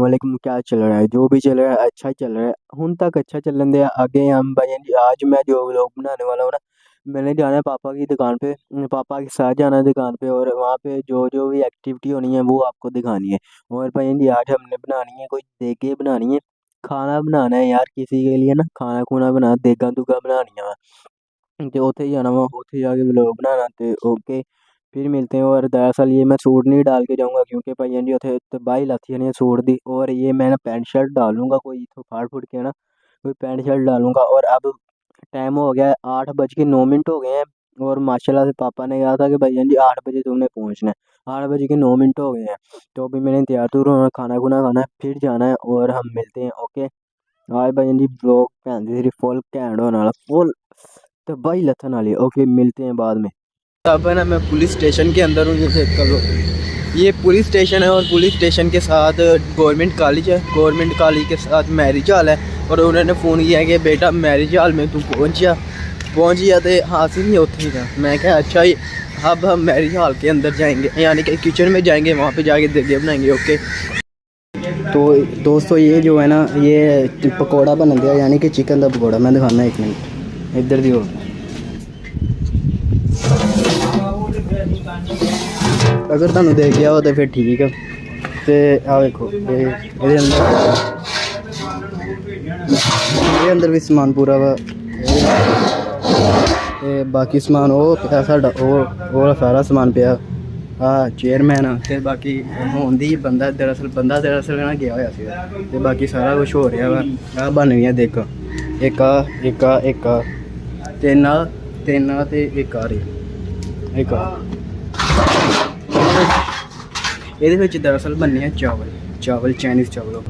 वालेकुम। क्या चल रहा है? जो भी चल रहा है अच्छा ही चल रहा है। हुन तक अच्छा चलन दे। आगे हम भाई आज मैं जो व्लॉग बनाने वाला हूँ ना, मैंने जाना है पापा की दुकान पे, पापा के साथ जाना है दुकान पे, और वहाँ पे जो जो भी एक्टिविटी होनी है वो आपको दिखानी है। और भाई जी आज हमने बनानी है कोई देगे बनानी है, खाना बनाना है यार किसी के लिए ना, खाना खूना बना देगा दुगा बनानी है। ते उत्थे जाना वा, उत्थे जाके व्लॉग बनाना ते ओके। फिर मिलते हैं। और दरअसल ये मैं सूट नहीं डाल के जाऊँगा क्योंकि भाई जी उत्थे तबाही लाथी जानी है सूट दी, और ये मैं ना पैंट शर्ट डाल लूँगा कोई इत्थों फाड़ फूड़ के ना, कोई पैंट शर्ट डालूँगा। और अब टाइम हो गया है, 8 बज के 9 मिनट हो गए हैं। और माशाल्लाह से पापा ने कहा था कि भैया जी 8 बजे तुमने पहुँचना है, 8 बज के 9 मिनट हो गए हैं। तो अभी मैंने तैयार तुर होना, खाना खुना खाना है, फिर जाना है और हम मिलते हैं ओके। आज भैया जी ब्लॉग भैन दी तेरी फुल घैंट होने वाला, फुल तबाही लथन वाली। ओके मिलते हैं बाद में। अब है ना मैं पुलिस स्टेशन के अंदर हूँ, ये चेक कर लो। ये पुलिस स्टेशन है और पुलिस स्टेशन के साथ गवर्नमेंट कॉलेज है, गवर्नमेंट कॉलेज के साथ मैरिज हॉल है। और उन्होंने फ़ोन किया कि बेटा मैरिज हॉल में तू पहुँच गया तो हासिल नहीं होती था। मैं क्या अच्छा ही, अब हम मैरिज हॉल के अंदर जाएंगे, यानी कि किचन में जाएंगे, वहाँ पे जाके देगे बनाएंगे ओके। तो दोस्तों ये जो है ना, ये पकौड़ा बन गया, यानी कि चिकन का पकौड़ा। मैं दिखाना एक मिनट, इधर दी हो। अगर तुहानू देख गया हो तो फिर ठीक है। तो आ देखो ये अंदर भी समान पूरा वा, ते बाकी समान वो पिया साडा, वो सारा समान पिया। हाँ चेयरमैन ते बाकी होंदी बंदा दरअसल ना गया होया सीगा, ते बाकी सारा कुछ हो रहा वा। आ बन गई देख, एक तीन ते एक आ रही, एक ये दरअसल बनने हैं चावल चाइनीज़ चावल।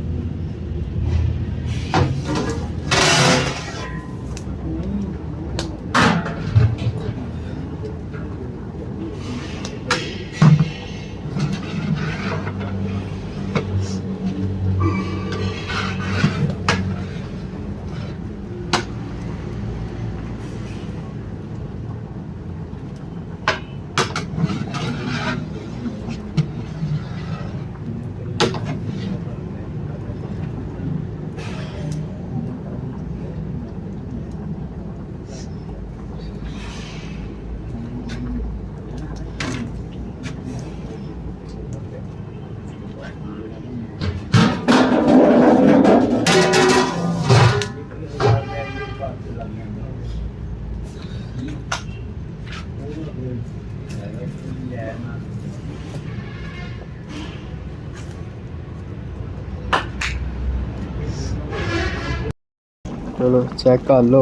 चलो चेक कर लो,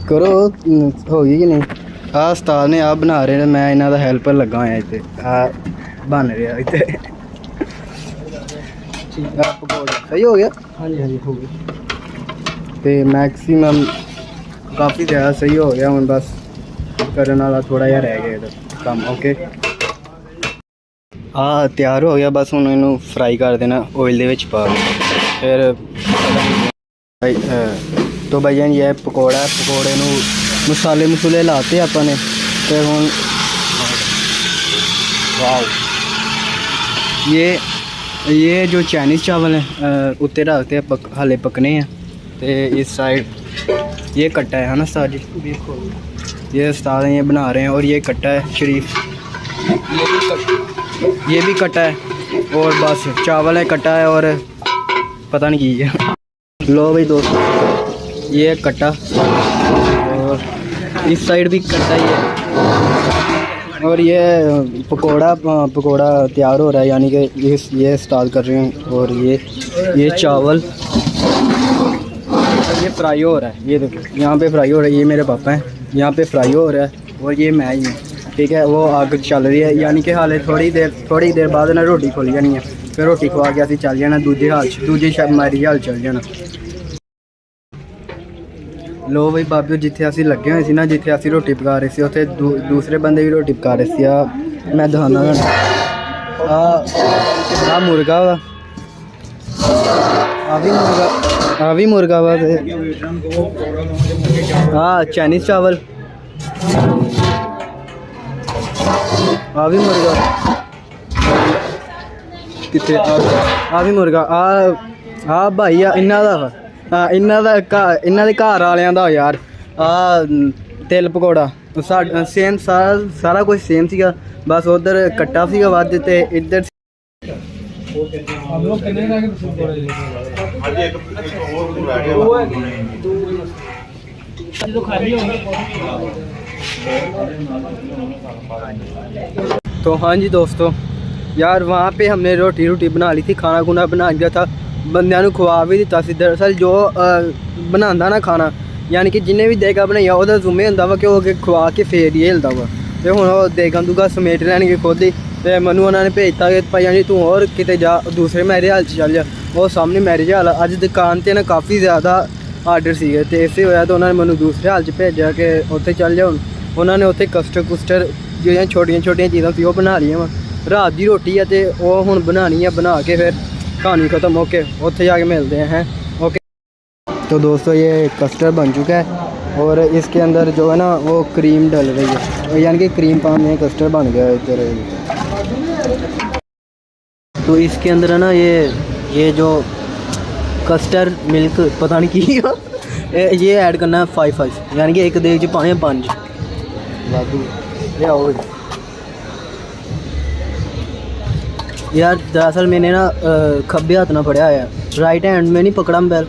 करो हो गई कि नहीं। आ उस्ताद ने आ बना रहे हैं, मैं इन्हों का हैल्पर लगा होया इत्थे, आ बन रहा इत्थे। पकौड़े सही हो गया? हाँ जी हो गया, तो मैक्सीमम काफ़ी ज़्यादा सही हो गया। हूँ बस करने वाला थोड़ा जहा रह गया काम ओके। तैयार हो गया, बस हूँ इनू फ्राई कर देना ऑयल दे पा के। फिर तो भैया ये पकौड़ा है, पकौड़े नू मसाले मसूले लाते अपने। फिर हूँ वाह, ये जो चाइनीज़ चावल है उत्ते रखते हैं, हाले पकने हैं। तो इस साइड ये कट्टा है ना उस्ताद जी, ये उस्ताद ये बना रहे हैं। और ये कट्टा है शरीफ, ये भी कट्टा है, और बस चावल है कट्टा है, और पता नहीं की है। लो भाई दोस्तों ये कट्टा, और इस साइड भी कट्टा ही है। और ये पकोड़ा तैयार हो रहा है, यानी कि ये स्टार्ट कर रहे हैं। और ये चावल ये फ्राई हो रहा है, ये देखो यहाँ पे फ्राई हो रहा है। ये मेरे पापा हैं, यहाँ पे फ्राई हो रहा है, और ये मैं ही हूँ ठीक है। वो आग चल रही है, यानी कि हाले थोड़ी देर बाद ना रोटी खुल जानी है। फिर रोटी खवा के असीं चल जाना दूजे मैरिज हाल चल जाना। लो भाई बाबू जिथे असीं लगे हुए सी ना, जिथे असीं रोटी पका रहे थे, उत्थे दूसरे बंदे भी रोटी पका रहे थे। मैं दिखाना आ मुर्गा वा, आ भी मुर्गा वा। हाँ चाइनीज़ चावल, आ भी मुर्गा। कितने आ भी मुर्गा आ भाई इन्ना दे घर वालियां दा यार तिल पकौड़ा सेम सारा कुछ सेम सीगा बस उधर कट्टा सीगा वध ते इधर तो हाँ जी दोस्तों यार वहाँ पे हमने रोटी बना ली थी, खाना खुना बना लिया था, बंदियां नूं खुआ भी दिता सी। दरअसल जो बनांदा ना खाना यानी कि जिन्हें भी देगा बनाया वो जुम्मे होंदा वा कि वो खुआ के फेर ही हिलदा वा। ते हुण ओह देगा दूगा समेट लैणगे खुद ही। ते मैनू उन्होंने भेजता कि भाई जी तू और किते जा दूसरे मैरिज हाल चल जा। वो सामने मैरिज हाल अज दुकान ते ना काफ़ी ज़्यादा आर्डर सीगे ते इसे होया तो उन्होंने मैनू दूसरे हाल च भेजा कि उत्थे चल जा। उन्होंने उत्थे कस्टर कुस्टर जो छोटिया चीज़ां सी बना लियां वा। रात की रोटी है तो वह हुण बनानी है, बना के फिर कहानी ख़त्म। ओके उत्थे जाके मिलते हैं। ओके तो दोस्तों ये कस्टर्ड बन चुका है और इसके अंदर जो है ना वो क्रीम डल रही है, यानी कि क्रीम पान में कस्टर्ड बन गया इधर। तो इसके अंदर है ना ये जो कस्टर्ड मिल्क पता नहीं की ये ऐड करना है 5 यानी कि एक देग च पाने 5 वाधू। यार दरअसल मैंने ना खब्बे हाथ ना पकड़ा है, राइट हैंड में नहीं पकड़ा मोबाइल,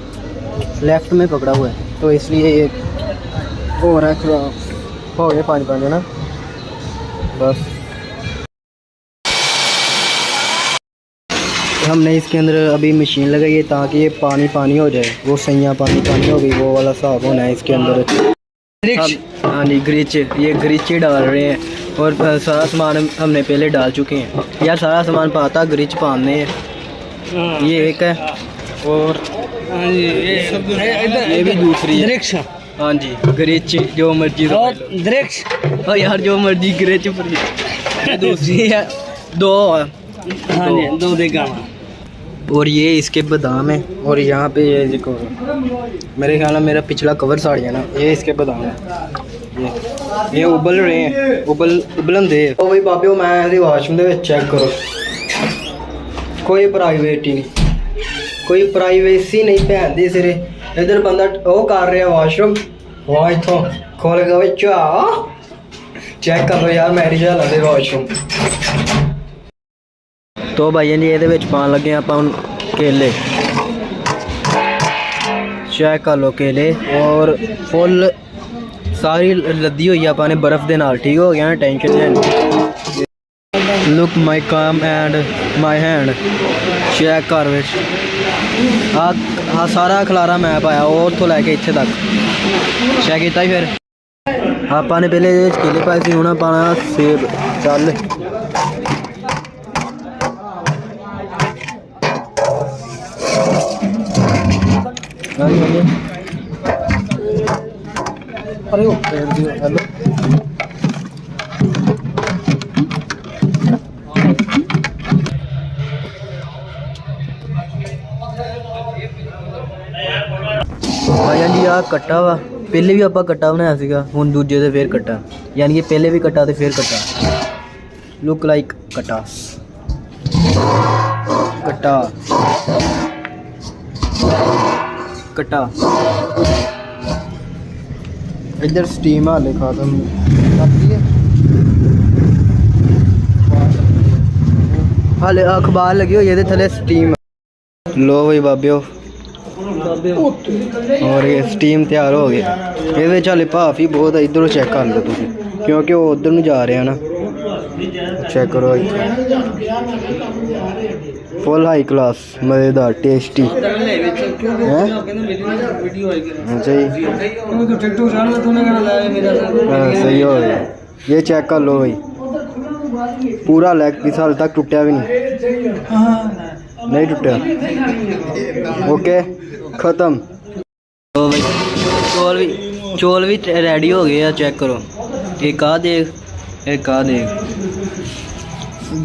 लेफ़्ट में पकड़ा हुआ है, तो इसलिए ये हो रहा है खराब। हो गए 5 है ना बस। हमने इसके अंदर अभी मशीन लगाई है ताकि ये पानी हो जाए, वो सैयाँ पानी हो गई, वो वाला हिसाब होना है इसके अंदर। हाँ जी ग्रिच, ये ग्रिच ही डाल रहे हैं और सारा सामान हमने पहले डाल चुके हैं। यार सारा सामान पाता ग्रिच पाने ये एक है और ये भी दूसरी है। हाँ जी ग्रिच जो मर्जी और यार जो मर्जी ग्रिच दूसरी है 2। हाँ जी 2 देगा। और ये इसके बादाम है और यहाँ पे ये देखो मेरे ख्याल में मेरा पिछला कवर साड़ गया ना, ये इसके बादाम है। ये उबल रहे हैं, उबलन दे। ओ भाई बाबे मैं वाशरूम दे चेक करो, कोई प्राइवेटी नहीं, कोई प्राइवेसी नहीं भैन दी सिरे। इधर बंदा वो कर रहा वाशरूम, वहाँ इतों खोल के चेक कर लो यार मैरिज हाल दे वाशरूम। तो भाई जी ये पान लगे आप केले, चेक कर लो केले और फुल सारी लद्दी हुई आपने बर्फ़ के नाल। ठीक हो गया ना, टेंशन नहीं। लुक माई काम एंड माई हैंड, चेक कर विच हाँ सारा खलारा मैं पाया और तो लैके इत्थे तक चेक किया। फिर आपने पहले केले पाए थे, हुण पाना सेब। चल अरे हेलो भाई जी आ कट्टा वा, पहले भी आप कट्टा बनाया सीगा, हुण दूजे ते फिर कट्टा, यानी कि पहले भी कट्टा ते फिर कट्टा। लुक लाइक कट्टा कट्टा कट्टा। इधर स्टीम हाले खत्म हाले अखबार लगी हुई है थले स्टीम। लो भाई बाबियो और ये स्टीम तैयार हो गया। ये हाले भाफ ही बहुत है, इधरों चेक कर लो तुम क्योंकि वो उधर नहीं जा रहे हैं ना। चेक करो फुल हाई क्लास मज़ेदार टेस्टी है। सही हो गया। ये चेक कर लो भाई पूरा लेग पीस हाल तक टूटा भी नहीं टूटा। ओके ख़त्म। तो भाई चौल भी रेडी हो गए। चेक करो एक आ देख, एक आ देख,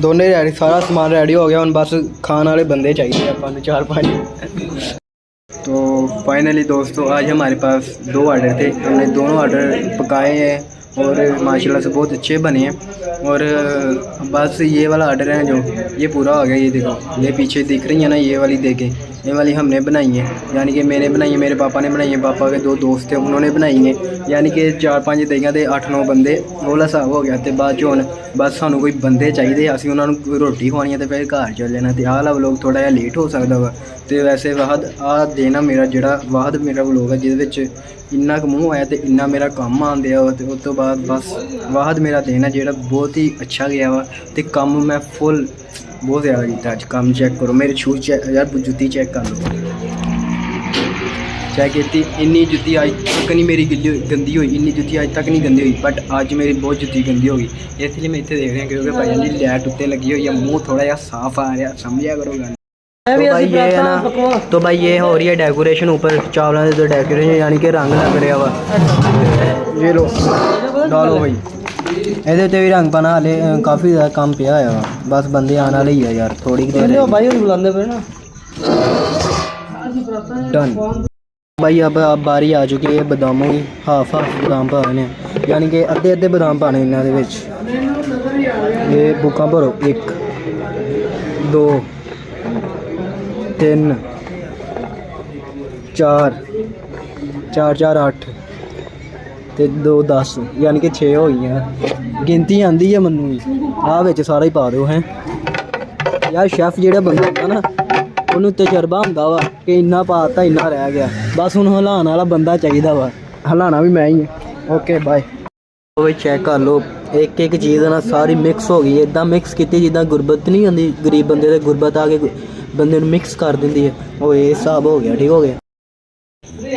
दोनों रेडी, सारा सामान रेडी हो गया। हम बस खाने वाले बंदे चाहिए अपन 4-5। तो फाइनली दोस्तों आज हमारे पास 2 ऑर्डर थे, हमने दोनों ऑर्डर पकाए हैं और माशाल्लाह से बहुत अच्छे बने हैं। और बस ये वाला ऑर्डर है जो ये पूरा हो गया। ये देखो ये पीछे दिख रही है ना, ये वाली देखें, ये वाली हमने बनाई है, यानी कि मैंने बनाई है, मेरे पापा ने बनाई है, पापा के 2 दोस्त थे उन्होंने बनाई है, यानी कि 4-5 देगा तो 8-9 बंदे वो हिसाब हो गया। तो बाद चो हुण बस सानू कोई बंदे चाहिए, असीं उन्हां नूं रोटी खवानी है तो फिर घर चल जाना। तो आह वाला व्लॉग थोड़ा जिहा लेट हो सकता वा। तो वैसे वाहद आ दिन मेरा जिहड़ा वाहद मेरा व्लॉग है जिहदे विच इन्ना क मूँह आया तो इन्ना मेरा कम आंदिया वा। ते उस तो बाद बस वाहद मेरा दिन है जिहड़ा बहुत ही अच्छा गया वा। ते कम मैं फुल बहुत ज़्यादा कीता अज। कम चेक करो मेरे शूज़ चेक यार, जुत्ती चेक कर लो, चेक की इन्नी जुत्ती अज तक नहीं मेरी गंदी हुई, इन्नी जुत्ती अज तक नहीं गंदी हुई, बट अज मेरी बहुत जुत्ती गंदी हो गई। इसलिए मैं इतने देख रहा क्योंकि भाई जी लाइट उत्ते लगी हुई है, मूँह थोड़ा जिहा साफ आ रहा, समझिया करो गल। तो भाई ये है ना, तो भाई ये हो रही है डेकोरेशन ऊपर चावलों की, तो डेकोरेशन यानी कि रंग लग रहा वा। ये लो डालो भाई, ਇਹਦੇ ਤੇ ਵੀ रंग पाना हाले काफ़ी ज़्यादा काम पिया होया वा, बस बंदे आने वाले ही है यार, थोड़ी देर भाई बुलाते पे ना। डन भाई अब बारी आ चुकी है बादामों की, हाफ बादाम पा ने, यानी कि अद्धे बादाम पाने इन्हां दे विच। ये बुक्कां भरो 1 2 3 4 4 8 ਤੇ 2 10 यानी कि 6 हो गई। गिनती आंदी है मैनू भी, आ विच सारा ही पा दो है यार। शैफ जिहड़ा बंदा होंदा ना उन्होंने तजर्बा होंदा वा कि इन्ना पाता इन्ना रह गया, बस हुण हिलाण वाला बंदा चाहिदा वा, हिलाना भी मैं ही है। Okay bye. भाई चेक कर लो एक एक चीज़ ना सारी मिक्स हो गई, इदां मिक्स की जिद्दां गुरबत नहीं होंदी, गरीब बंदे ते गुरबत आके बंदे नूं मिक्स कर दिंदी है। वो ये हिसाब हो गया, ठीक हो गया।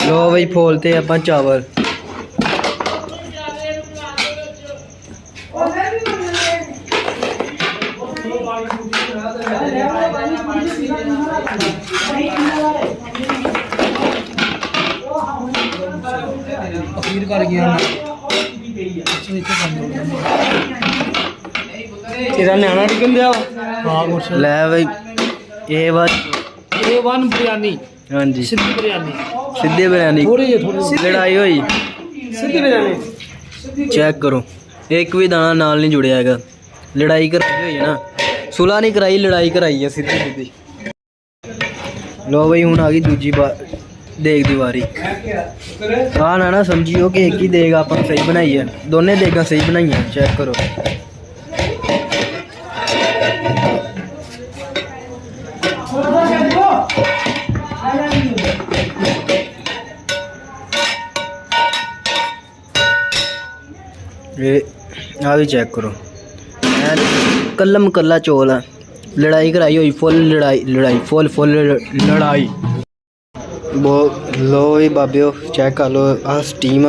लो भाई फोलते आपां चावल। कर गया तेरा न्याना टिकन दिया ले भाई A1 बिरयानी। हाँ जी सीधी बिरयानी लड़ाई हुई सीधी बिरयानी चेक करो, एक भी दाना नाल नहीं जुड़िया हैगा, लड़ाई कराई हुई है ना, सुलह नहीं कराई लड़ाई कराई है सीधी सीधी। लो भाई हूँ आ गई दूजी बार देग दी वारी। हाँ ना समझियो कि एक ही देग आप सही बनाई है, दोने देगा सही बनाई है, चेक करो। ये आ भी चेक करो, कलम कल्ला चौल है, लड़ाई कराई हुई फुल लड़ाई फुल लड़ाई। वो लो ही बाबियो चेक कर लो, आ स्टीम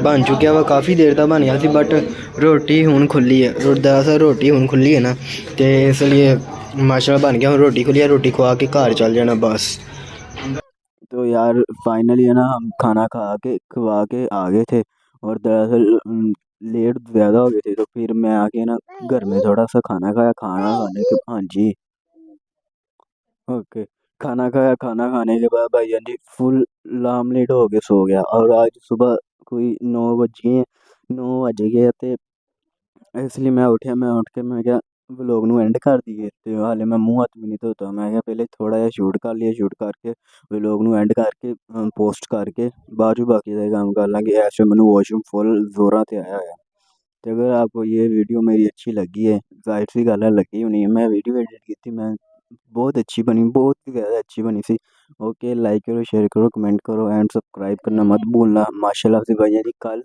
बन चुकिया वा, काफ़ी देर तक बन गया थी, बट रोटी हूँ खुली है, दरअसल रोटी हूँ खुली है ना, तो इसलिए माशाल्लाह बन गया। हूँ रोटी खुली है, रोटी खवा के घर चल जाना बस। तो यार फाइनली है ना हम खाना खवा के आ गए थे, और दरअसल लेट ज़्यादा हो गए थे, तो फिर मैं आके ना घर में थोड़ा सा खाना खाया, खाना खाने के हाँ जी ओके खाना खाया, खाना खाने के बाद भाई जी फुल लामलेट हो के सो गया, और आज सुबह कोई 9 बज गए थे, इसलिए मैं उठ के मैं क्या व्लॉग नूं एंड कर दईए। तो हाले मैं मूँह हत्थ भी नहीं धोता, मैं क्या पहले थोड़ा जिहा शूट कर लिया, शूट करके व्लॉग नूं एंड करके पोस्ट करके बाद चों बाकी दे काम कर लांगे। ऐसे मैनूं वॉशरूम फुल जोरां ते आया होया। तो अगर आपको ये वीडियो मेरी अच्छी लगी है, जाहिर सी गल है लगी होनी है, मैं वीडियो एडिट की थी, मैं बहुत अच्छी बनी, बहुत ही ज़्यादा अच्छी बनी सी। ओके लाइक करो, शेयर करो, कमेंट करो एंड सब्सक्राइब करना मत भूलना। माशाल्लाह से भैया जी कल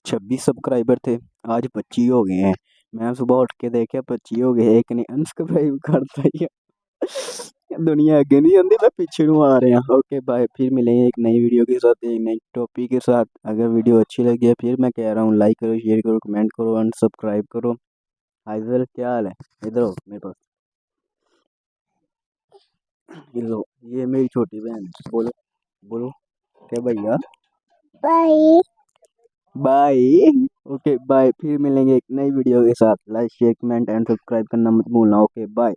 26 सब्सक्राइबर थे, आज 25 हो गए हैं। मैं सुबह उठ के देखा 25 हो गए, एक ने अनसब्सक्राइब करता ही है। दुनिया आगे नहीं आती, मैं पीछे नूं आ रहा। ओके बाय, फिर मिलेंगे एक नई वीडियो के साथ, एक नई टॉपिक के साथ। अगर वीडियो अच्छी लगी है फिर मैं कह रहा हूँ लाइक करो, शेयर करो, कमेंट करो एंड सब्सक्राइब करो। हाइजल क्या हाल है, इधर हो मेरे पास, ये लो ये मेरी छोटी बहन है, बोलो बोलो क्या भैया, बाय बाय। ओके बाय, फिर मिलेंगे एक नई वीडियो के साथ। Like share comment and subscribe करना मत भूलना। Okay bye.